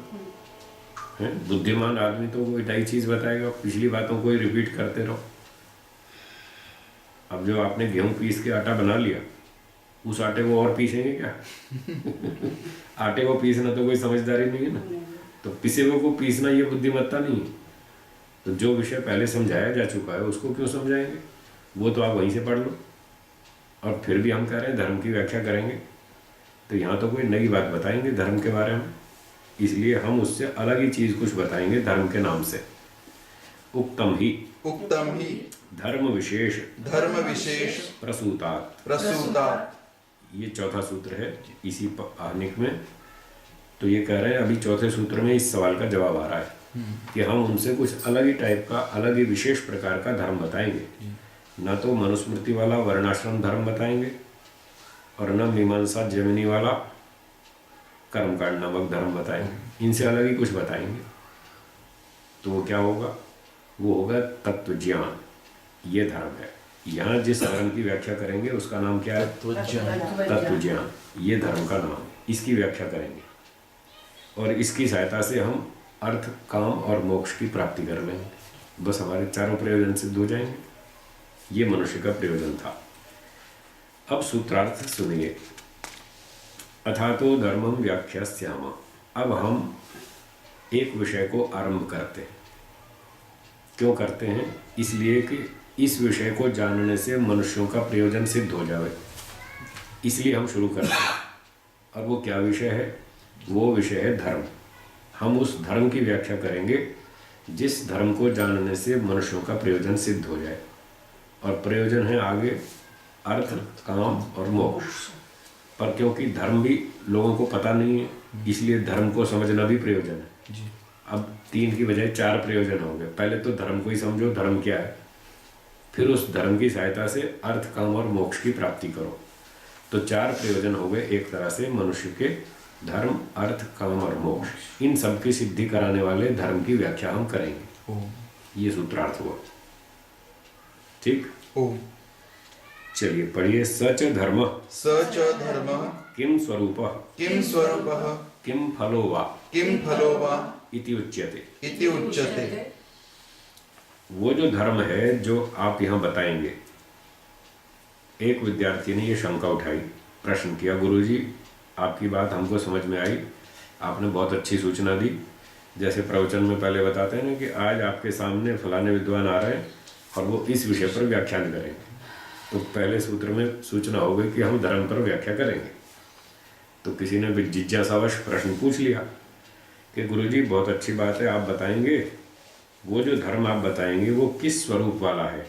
है? बुद्धिमान आदमी तो वो नई चीज बताएगा, पिछली बातों को ही रिपीट करते रहो। अब जो आपने गेहूं पीस के आटा बना लिया, उस आटे को और पीसेंगे क्या? आटे को पीसना तो कोई समझदारी नहीं है ना, तो पिसे हुए को पीसना ये बुद्धिमत्ता नहीं है। तो जो विषय पहले समझाया जा चुका है उसको क्यों समझाएंगे? वो तो आप वहीं से पढ़ लो। और फिर भी हम कह रहे हैं धर्म की व्याख्या करेंगे, तो यहाँ तो कोई नई बात बताएंगे धर्म के बारे में, इसलिए हम उससे अलग ही चीज कुछ बताएंगे धर्म के नाम से। उक्तम ही उक्तम ही धर्म विशेष धर्म विशेष प्रसूतात्। प्रसूतात्। ये चौथा सूत्र है इसी आहनिक में। तो ये कह रहे हैं अभी चौथे सूत्र में इस सवाल का जवाब आ रहा है कि हम उनसे कुछ अलग ही टाइप का, अलग ही विशेष प्रकार का धर्म बताएंगे। न तो मनुस्मृति वाला वर्णाश्रम धर्म बताएंगे और न मीमांसा जैमिनी वाला कर्मकांड नामक धर्म बताएंगे। इनसे अलग ही कुछ बताएंगे। तो वो क्या होगा? वो होगा तत्व ज्ञान। ये धर्म है। यहाँ जिस धर्म की व्याख्या करेंगे उसका नाम क्या है? तत्व ज्ञान। ये धर्म का नाम है। इसकी व्याख्या करेंगे और इसकी सहायता से हम अर्थ, काम और मोक्ष की प्राप्ति कर लेंगे। बस हमारे चारों प्रयोजन सिद्ध हो जाएंगे। ये मनुष्य का प्रयोजन था। अब सूत्रार्थ सुनिए। अथातो धर्मम व्याख्यास्याम। अब हम एक विषय को आरंभ करते हैं। क्यों करते हैं? इसलिए कि इस विषय को जानने से मनुष्यों का प्रयोजन सिद्ध हो जाए, इसलिए हम शुरू करते हैं। और वो क्या विषय है? वो विषय है धर्म। हम उस धर्म की व्याख्या करेंगे जिस धर्म को जानने से मनुष्यों का प्रयोजन सिद्ध हो जाए। और प्रयोजन है आगे अर्थ, काम और मोक्ष। पर क्योंकि धर्म भी लोगों को पता नहीं है, इसलिए धर्म को समझना भी प्रयोजन है। अब 3 की बजाय 4 प्रयोजन हो गए। पहले तो धर्म को ही समझो, धर्म क्या है, फिर उस धर्म की सहायता से अर्थ, काम और मोक्ष की प्राप्ति करो। तो 4 प्रयोजन हो गए एक तरह से मनुष्य के। धर्म, अर्थ, काम और मोक्ष, इन सब की सिद्धि कराने वाले धर्म की व्याख्या हम करेंगे। ये सूत्रार्थ हुआ। ठीक। चलिए पढ़िए। सच धर्म स च धर्म किम स्वरूप किम स्वरूपः किम फलो वा किम फलो वा इति उच्यते। इति उच्यते। वो जो धर्म है जो आप यहाँ बताएंगे। एक विद्यार्थी ने ये शंका उठाई, प्रश्न किया, गुरुजी आपकी बात हमको समझ में आई, आपने बहुत अच्छी सूचना दी। जैसे प्रवचन में पहले बताते हैं ना कि आज आपके सामने फलाने विद्वान आ रहे हैं और वो इस विषय पर व्याख्यान करेंगे। तो पहले सूत्र में सूचना हो गई कि हम धर्म पर व्याख्या करेंगे। तो किसी ने भी जिज्ञासावश प्रश्न पूछ लिया कि गुरुजी बहुत अच्छी बात है, आप बताएंगे वो जो धर्म आप बताएंगे वो किस स्वरूप वाला है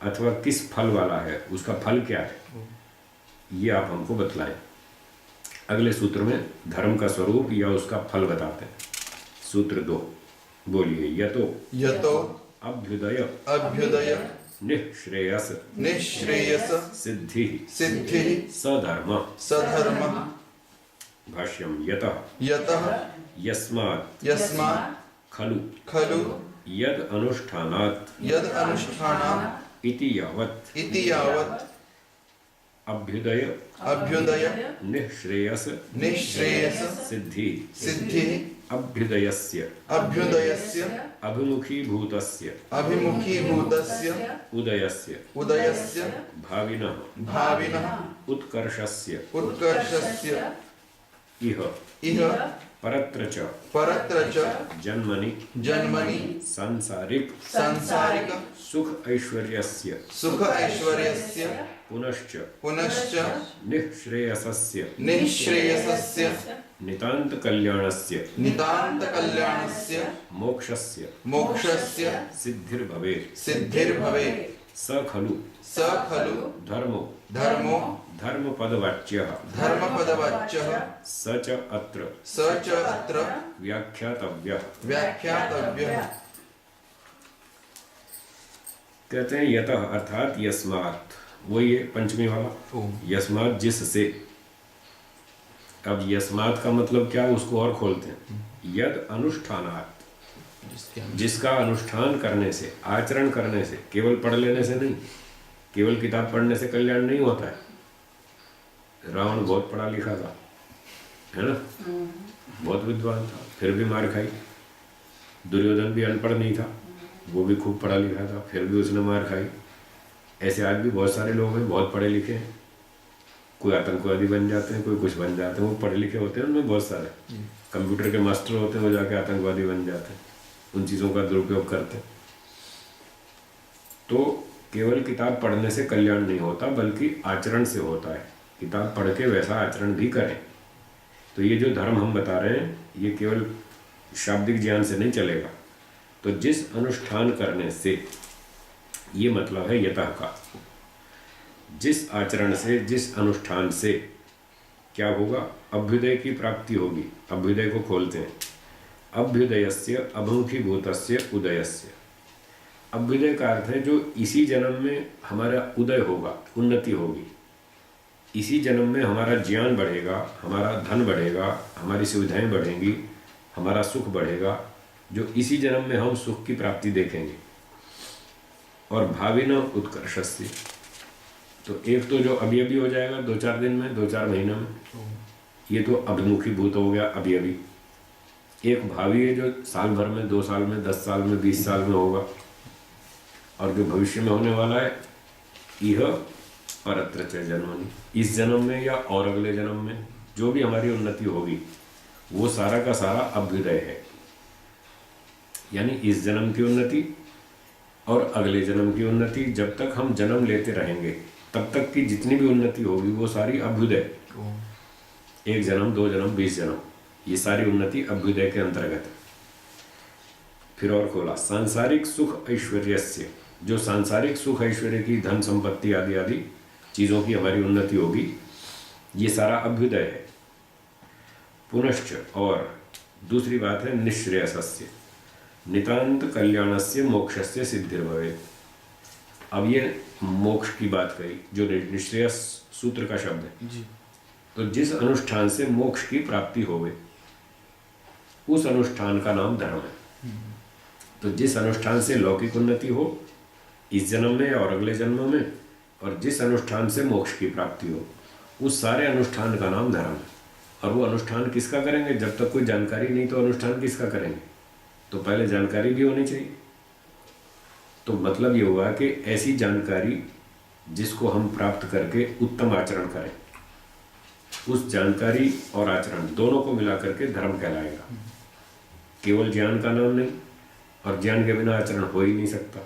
अथवा किस फल वाला है, उसका फल क्या है, ये आप हमको बतलाएं। अगले सूत्र में धर्म का स्वरूप या उसका फल बताते हैं। सूत्र 2 बोलिए। यतो अभ्युदय अभ्युदय निःश्रेयस निःश्रेयस सिद्धि सधर्म सधर्म। भाष्यम। यतः यस्मात् खलु यद अनुष्ठानात् इति यावत् अभ्युदय निःश्रेयस सिद्धि अभ्युदयस्य अभिमुखीभूतस्य उदयस्य भाविनः उत्कर्षस्य इह परत्र च जन्मनि सांसारिक सुख ऐश्वर्यस्य पुनश्च निःश्रेयसस्य नितांत कल्याणस्य मोक्षस्य सिद्धिर्भवेत्। स खलु धर्मो धर्मपदवाच्यः स च अत्र व्याख्यातव्यः। कहते हैं यतः अर्थात यस्मात्, वो ये पंचमी वाला यस्मात् जिससे। अब यस्मात् का मतलब क्या, उसको और खोलते हैं। यद अनुष्ठानात्, जिसका अनुष्ठान करने से, आचरण करने से, केवल पढ़ लेने से नहीं, केवल किताब पढ़ने से कल्याण नहीं होता है। रावण बहुत पढ़ा लिखा था, है ना, बहुत विद्वान था, फिर भी मार खाई। दुर्योधन भी अनपढ़ नहीं था, वो भी खूब पढ़ा लिखा था, फिर भी उसने मार खाई। ऐसे आज भी बहुत सारे लोग हैं, बहुत पढ़े लिखे हैं, कोई आतंकवादी बन जाते हैं, कोई कुछ बन जाते हैं। वो पढ़े लिखे होते हैं, उनमें बहुत सारे कंप्यूटर के मास्टर होते हैं, वो जाके आतंकवादी बन जाते हैं, उन चीज़ों का दुरुपयोग करते हैं। तो केवल किताब पढ़ने से कल्याण नहीं होता, बल्कि आचरण से होता है। किताब पढ़ के वैसा आचरण भी करें। तो ये जो धर्म हम बता रहे हैं, ये केवल शाब्दिक ज्ञान से नहीं चलेगा। तो जिस अनुष्ठान करने से, ये मतलब है यतः का। जिस आचरण से, जिस अनुष्ठान से क्या होगा? अभ्युदय की प्राप्ति होगी। अभ्युदय को खोलते हैं। अभ्युदयस्य अभिमुखीभूतस्य उदयस्य। अभ्युदय का अर्थ है जो इसी जन्म में हमारा उदय होगा, उन्नति होगी। इसी जन्म में हमारा ज्ञान बढ़ेगा, हमारा धन बढ़ेगा, हमारी सुविधाएं बढ़ेंगी, हमारा सुख बढ़ेगा, जो इसी जन्म में हम सुख की प्राप्ति देखेंगे। और भावी न उत्कर्षस्य, तो एक तो जो अभी अभी हो जाएगा 2-4 दिन में, 2-4 महीने में, ये तो अभिमुखीभूत हो गया अभी अभी। एक भावी है जो साल भर में, 2 साल में, 10 साल में, 20 साल में होगा। और जो भविष्य में होने वाला है, यह परत्र च जन्मनि, इस जन्म में या और अगले जन्म में जो भी हमारी उन्नति होगी, वो सारा का सारा अभ्युदय है। यानी इस जन्म की उन्नति और अगले जन्म की उन्नति, जब तक हम जन्म लेते रहेंगे तब तक की जितनी भी उन्नति होगी वो सारी अभ्युदय। 1 जन्म, 2 जन्म, 20 जन्म, ये सारी उन्नति अभ्युदय के अंतर्गत है। फिर और खोला, सांसारिक सुख ऐश्वर्यस्य, जो सांसारिक सुख ऐश्वर्य की, धन संपत्ति आदि आदि चीज़ों की हमारी उन्नति होगी, ये सारा अभ्युदय है। पुनश्च, और दूसरी बात है निःश्रेयसस्य, नितांत कल्याणस्य मोक्षस्य सिद्धिर्भवेत्। अब ये मोक्ष की बात कही, जो निःश्रेयस सूत्र का शब्द है जी। तो जिस अनुष्ठान से मोक्ष की प्राप्ति होवे, उस अनुष्ठान का नाम धर्म है। तो जिस अनुष्ठान से लौकिक उन्नति हो इस जन्म में और अगले जन्म में, और जिस अनुष्ठान से मोक्ष की प्राप्ति हो, उस सारे अनुष्ठान का नाम धर्म है। और वो अनुष्ठान किसका करेंगे? जब तक कोई जानकारी नहीं तो अनुष्ठान किसका करेंगे? तो पहले जानकारी भी होनी चाहिए। तो मतलब ये हुआ कि ऐसी जानकारी जिसको हम प्राप्त करके उत्तम आचरण करें, उस जानकारी और आचरण दोनों को मिला करके धर्म कहलाएगा। केवल ज्ञान का नाम नहीं, और ज्ञान के बिना आचरण हो ही नहीं सकता।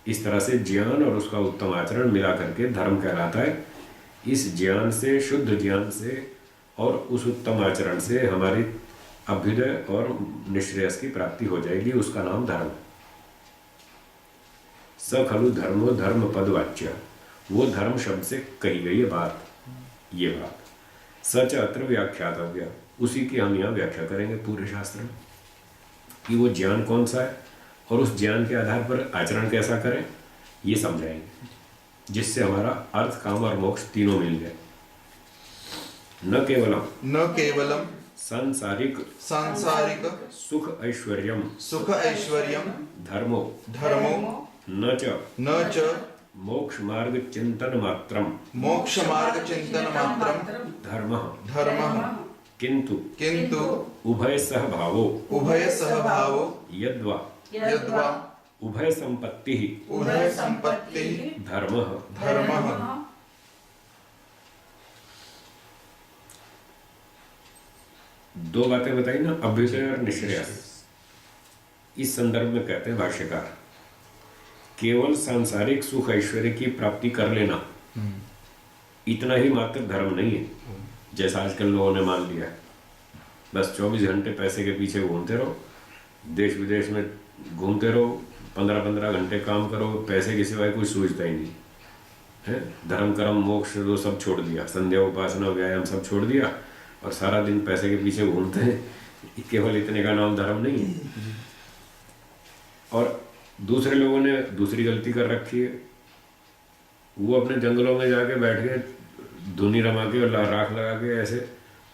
इस तरह से ज्ञान और उसका उत्तम आचरण मिला करके धर्म कहलाता है। इस ज्ञान से, शुद्ध ज्ञान से और उस उत्तम आचरण से हमारी अभ्युदय और निःश्रेयस की प्राप्ति हो जाएगी, उसका नाम धर्म है। स खलु धर्मो धर्म पदवाच्य, वो धर्म शब्द से कही गई है बात, ये बात। सच अत्र व्याख्यातव्य, उसी की हम यहाँ व्याख्या करेंगे पूरे शास्त्र में, कि वो ज्ञान कौन सा है और उस ज्ञान के आधार पर आचरण कैसा करें, ये समझाएंगे, जिससे हमारा अर्थ, काम और मोक्ष तीनों मिल जाए। न केवलम सांसारिक सुख ऐश्वर्यम धर्मो न च मोक्ष मार्ग चिंतन मात्रम धर्मः किंतु उभय सह भावो यद्वा उभय संपत्ति धर्मः। दो बातें बताई ना, अभ्युदय और निःश्रेयस। इस संदर्भ में कहते हैं भाष्यकार, केवल सांसारिक सुख ऐश्वर्य की प्राप्ति कर लेना इतना ही मात्र धर्म नहीं है, जैसा आजकल लोगों ने मान लिया है। बस 24 घंटे पैसे के पीछे घूमते रहो, देश विदेश में घूमते रहो, 15-15 घंटे काम करो, पैसे के सिवाय कोई सोचता ही नहीं है। धर्म कर्म मोक्ष वो सब छोड़ दिया, संध्या उपासना व्यायाम सब छोड़ दिया, और सारा दिन पैसे के पीछे घूमते हैं। केवल इतने का नाम धर्म नहीं है। और दूसरे लोगों ने दूसरी गलती कर रखी है, वो अपने जंगलों में जाके बैठ के धुनी रमा के और राख लगा के ऐसे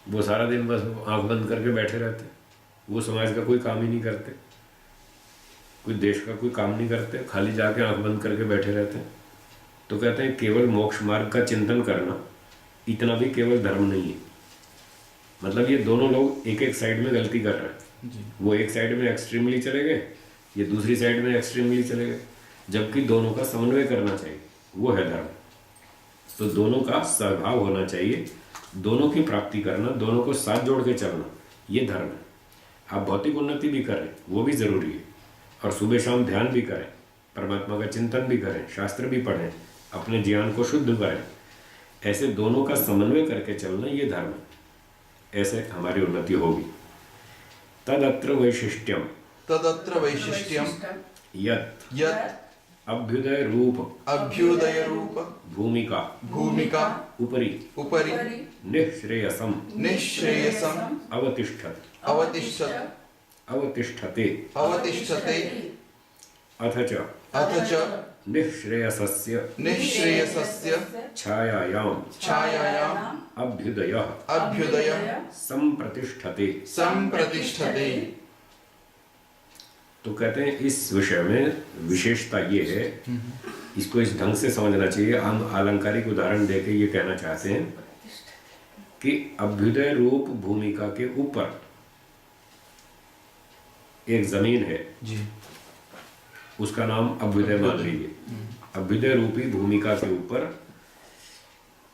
वो सारा दिन बस आंख बंद करके बैठे रहते। वो समाज का कोई काम ही नहीं करते, कोई देश का कोई काम नहीं करते, खाली जाके आंख बंद करके बैठे रहते हैं। तो कहते हैं केवल मोक्ष मार्ग का चिंतन करना इतना भी केवल धर्म नहीं है। मतलब ये दोनों लोग एक एक साइड में गलती कर रहे हैं। वो एक साइड में एक्सट्रीमली चले गए, ये दूसरी साइड में एक्सट्रीमली चले गए, जबकि दोनों का समन्वय करना चाहिए, वो है धर्म। तो दोनों का सहभाव होना चाहिए, दोनों की प्राप्ति करना, दोनों को साथ जोड़ के चलना, ये धर्म है। आप भौतिक उन्नति भी करें, वो भी जरूरी है, और सुबह शाम ध्यान भी करें, परमात्मा का चिंतन भी करें, शास्त्र भी पढ़ें, अपने ज्ञान को शुद्ध करें। ऐसे दोनों का समन्वय करके चलना, ये धर्म है। ऐसे हमारी उन्नति होगी। तदत्र वैशिष्ट्यम तदत्र वैशिष्ट्यम यत् यत् अभ्युदय रूप अभ्युदय रूप भूमिका भूमिका उपरि उपरि निःश्रेयसम निःश्रेयसम् अवतिष्ठत अवतिष्ठते अवतिष्ठते अथ च निःश्रेयसस्य निःश्रेयसस्य छायायाम अभ्युदय संप्रतिष्ठते संप्रतिष्ठते। तो कहते हैं इस विषय में विशेषता ये है, इसको इस ढंग से समझना चाहिए। हम आलंकारिक उदाहरण देके ये कहना चाहते हैं कि अभ्युदय रूप भूमिका के ऊपर एक जमीन है जी, उसका नाम अभ्युदय मान लीजिए। अभ्युदय रूपी भूमिका के ऊपर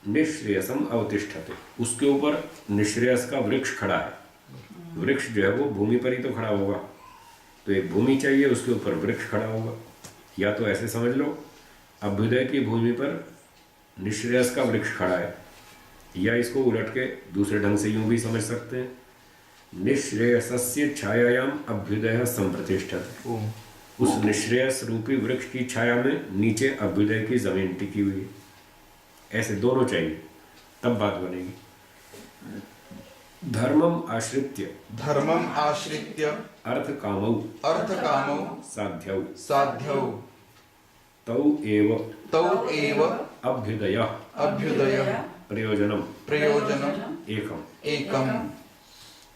निःश्रेयसम अवतिष्ठते, उसके ऊपर निःश्रेयस का वृक्ष खड़ा है। वृक्ष जो है वो भूमि पर ही तो खड़ा होगा, तो एक भूमि चाहिए, उसके ऊपर वृक्ष खड़ा होगा। या तो ऐसे समझ लो अभ्युदय की भूमि पर निःश्रेयस का वृक्ष खड़ा है, या इसको उलट के दूसरे ढंग से यूं भी समझ सकते हैं, निःश्रेयसस्य छायायाम अभ्युदय संप्रतिष्ठते। उस निःश्रेयस रूपी वृक्ष की छाया में नीचे अभ्युदय की जमीन टिकी हुई है। ऐसे दोनों चाहिए, तब बात बनेगी। धर्मम आश्रित्य अर्थ कामौ साध्यौ तौ एव अभ्युदय प्रयोजनम एकम।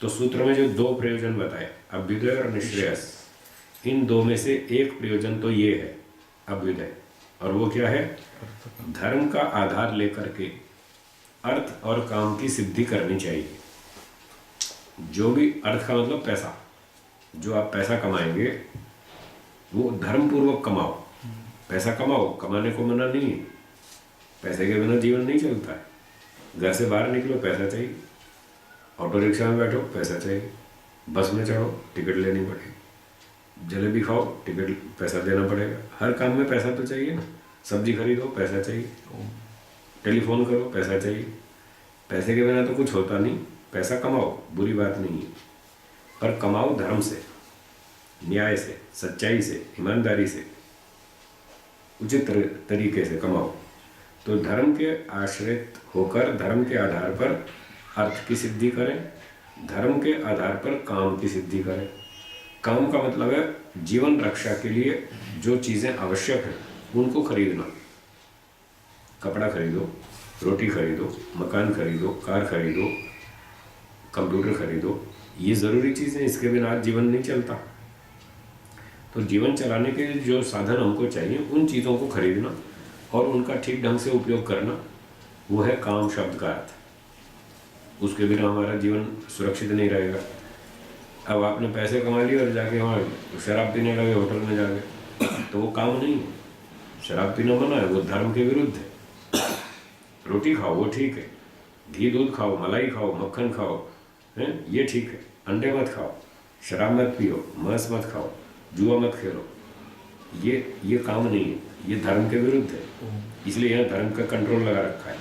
तो सूत्र में जो दो प्रयोजन बताए, अभ्युदय और निःश्रेयस, इन दो में से एक प्रयोजन तो ये है अभ्युदय, और वो क्या है? धर्म का आधार लेकर के अर्थ और काम की सिद्धि करनी चाहिए। जो भी अर्थ का मतलब पैसा, जो आप पैसा कमाएंगे वो धर्म पूर्वक कमाओ। पैसा कमाओ, कमाने को मना नहीं है, पैसे के बिना जीवन नहीं चलता है। घर से बाहर निकलो पैसा चाहिए, ऑटो रिक्शा में बैठो पैसा चाहिए, बस में चढ़ो टिकट लेनी पड़ेगी, जलेबी खाओ टिकट पैसा देना पड़ेगा। हर काम में पैसा तो चाहिए ना। सब्जी खरीदो पैसा चाहिए, टेलीफोन करो पैसा चाहिए। पैसे के बिना तो कुछ होता नहीं। पैसा कमाओ, बुरी बात नहीं है, पर कमाओ धर्म से, न्याय से, सच्चाई से, ईमानदारी से, उचित तरीके से कमाओ। तो धर्म के आश्रित होकर धर्म के आधार पर अर्थ की सिद्धि करें, धर्म के आधार पर काम की सिद्धि करें। काम का मतलब है जीवन रक्षा के लिए जो चीज़ें आवश्यक हैं उनको खरीदना। कपड़ा खरीदो, रोटी खरीदो, मकान खरीदो, कार खरीदो, कंप्यूटर खरीदो, ये ज़रूरी चीज़ें, इसके बिना जीवन नहीं चलता। तो जीवन चलाने के लिए जो साधन हमको चाहिए उन चीज़ों को खरीदना और उनका ठीक ढंग से उपयोग करना, वो है काम शब्द का अर्थ। उसके बिना हमारा जीवन सुरक्षित नहीं रहेगा। अब आपने पैसे कमा लिए और जाके वहाँ शराब पीने लगे होटल में जाके, तो वो काम नहीं है। शराब पीना मना है, वो धर्म के विरुद्ध है। रोटी खाओ वो ठीक है, घी दूध खाओ, मलाई खाओ, मक्खन खाओ, हैं, ये ठीक है। अंडे मत खाओ, शराब मत पियो, मांस मत खाओ, जुआ मत खेलो, ये काम नहीं है, ये धर्म के विरुद्ध है। इसलिए यहाँ धर्म का कंट्रोल लगा रखा है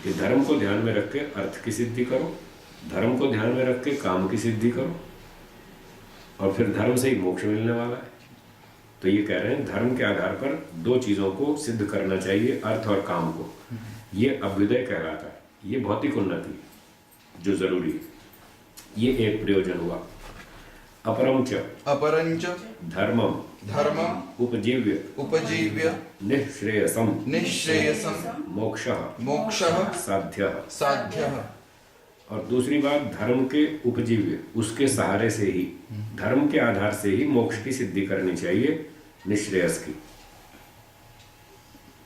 कि धर्म को ध्यान में रख के अर्थ की सिद्धि करो, धर्म को ध्यान में रख के काम की सिद्धि करो, और फिर धर्म से ही मोक्ष मिलने वाला है। तो ये कह रहे हैं धर्म के आधार पर दो चीज़ों को सिद्ध करना चाहिए, अर्थ और काम को। ये अभ्युदय कहलाता है, ये भौतिक उन्नति जो जरूरी है। ये एक प्रयोजन हुआ। अपरंच धर्मम उपजीव्य निःश्रेयसम मोक्षः साध्यः। और दूसरी बात, धर्म के उपजीव्य, उसके सहारे से ही, धर्म के आधार से ही मोक्ष की सिद्धि करनी चाहिए, निःश्रेयस की।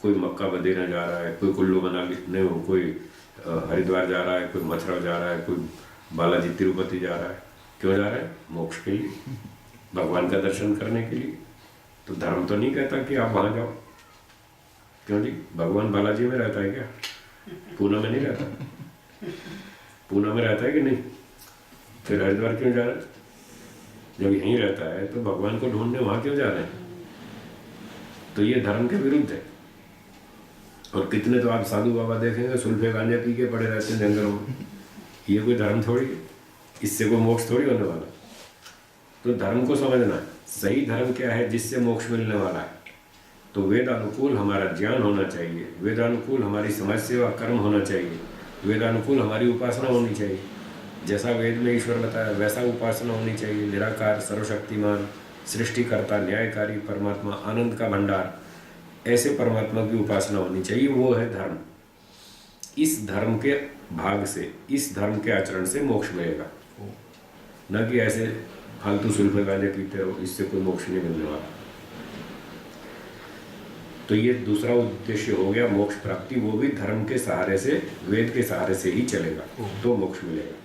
कोई मक्का बदेना जा रहा है, कोई कुल्लू मनाली हो, कोई हरिद्वार जा रहा है, कोई मथुरा जा रहा है, कोई बालाजी तिरुपति जा रहा है। क्यों जा रहा है? मोक्ष के लिए, भगवान का दर्शन करने के लिए। तो धर्म तो नहीं कहता कि आप वहाँ जाओ। क्यों जी? भगवान बालाजी में रहता है क्या? पूना में नहीं रहता? पूना में रहता है कि नहीं? फिर हरिद्वार क्यों जा रहा है? जब यहीं रहता है तो भगवान को ढूंढने वहाँ क्यों जा रहे हैं? तो ये धर्म के विरुद्ध है। और कितने तो आप साधु बाबा देखेंगे सुल्फे गांजे पी के पड़े रहते हैं जंगलों में। ये कोई धर्म थोड़ी है, इससे कोई मोक्ष थोड़ी होने वाला। तो धर्म को समझना है, सही धर्म क्या है जिससे मोक्ष मिलने वाला है। तो वेदानुकूल हमारा ज्ञान होना चाहिए, वेदानुकूल हमारी समाज सेवा कर्म होना चाहिए, वेदानुकूल हमारी उपासना होनी चाहिए। जैसा वेद में ईश्वर बताया वैसा उपासना होनी चाहिए। निराकार, सर्वशक्तिमान, सृष्टिकर्ता, न्यायकारी परमात्मा, आनंद का भंडार, ऐसे परमात्मा की उपासना होनी चाहिए। वो है धर्म। इस धर्म के भाग से, इस धर्म के आचरण से मोक्ष मिलेगा, न कि ऐसे फालतू सुल्फे गाने पीते हो, इससे कोई मोक्ष नहीं मिलने वाला। तो ये दूसरा उद्देश्य हो गया मोक्ष प्राप्ति, वो भी धर्म के सहारे से, वेद के सहारे से ही चलेगा तो मोक्ष मिलेगा।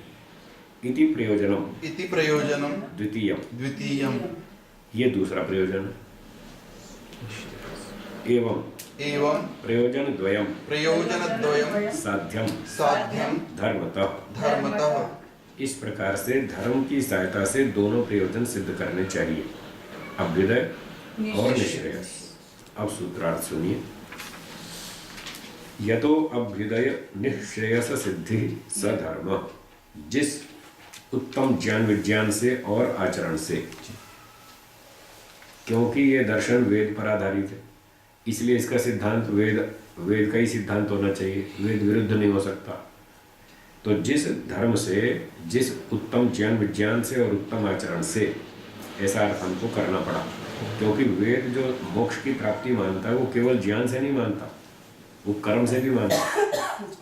इति प्रयोजनम, इति प्रयोजनम द्वितीयम, द्वितीयम, ये दूसरा प्रयोजन है। एवं एवं प्रयोजन द्वयम प्रयोजनद्वयम साध्यम साध्यम धर्मतः, धर्मतः। इस प्रकार से धर्म की सहायता से दोनों प्रयोजन सिद्ध करने चाहिए, अभ्युदय और निश्रेयस। अब सूत्रार्थ सुनिए। यतो अभ्युदय निश्रेयस सिद्धि सधर्म, जिस उत्तम ज्ञान विज्ञान से और आचरण से, क्योंकि ये दर्शन वेद पर आधारित है, इसलिए इसका सिद्धांत वेद का ही सिद्धांत होना चाहिए, वेद विरुद्ध नहीं हो सकता। तो जिस धर्म से, जिस उत्तम ज्ञान विज्ञान से और उत्तम आचरण से, ऐसा अर्थ हमको करना पड़ा। क्योंकि वेद जो मोक्ष की प्राप्ति मानता है वो केवल ज्ञान से नहीं मानता, वो कर्म से भी मानता है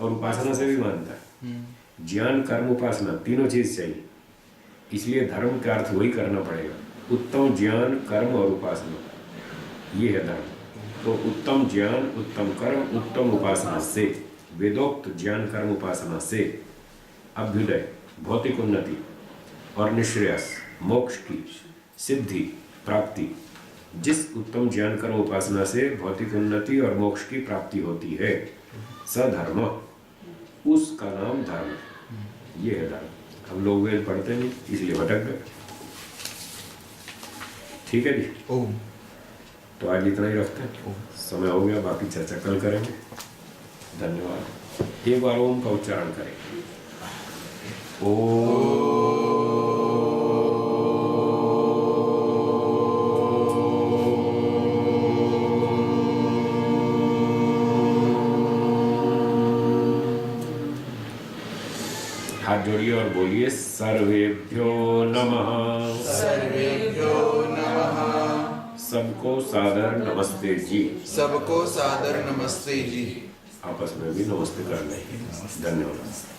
और उपासना से भी मानता है। ज्ञान, कर्म, उपासना तीनों चीज चाहिए, इसलिए धर्म का अर्थ वही करना पड़ेगा। उत्तम ज्ञान, कर्म और उपासना, ये है धर्म। तो उत्तम ज्ञान, उत्तम कर्म, उत्तम उपासना से, वेदोक्त ज्ञान कर्म उपासना से अभ्युदय भौतिक उन्नति और निश्रेयस मोक्ष की सिद्धि प्राप्ति, जिस उत्तम ज्ञान कर्म उपासना से भौतिक उन्नति और मोक्ष की प्राप्ति होती है, सधर्म, उसका नाम धर्म। ये है धर्म। हम लोग वेद पढ़ते नहीं इसलिए भटक गए। ठीक है जी। ओम। तो आज इतना ही रखते हैं, समय हो गया, बाकी चर्चा कल करेंगे। धन्यवाद। एक बार ओम का उच्चारण करें। ओम। हाथ जोड़िए और बोलिए सर्वेभ्यो नमः। सर्वेभ्यो नमः। सबको सादर नमस्ते जी। सबको सादर नमस्ते जी। आपस में भी नमस्ते कर लेंगे। धन्यवाद।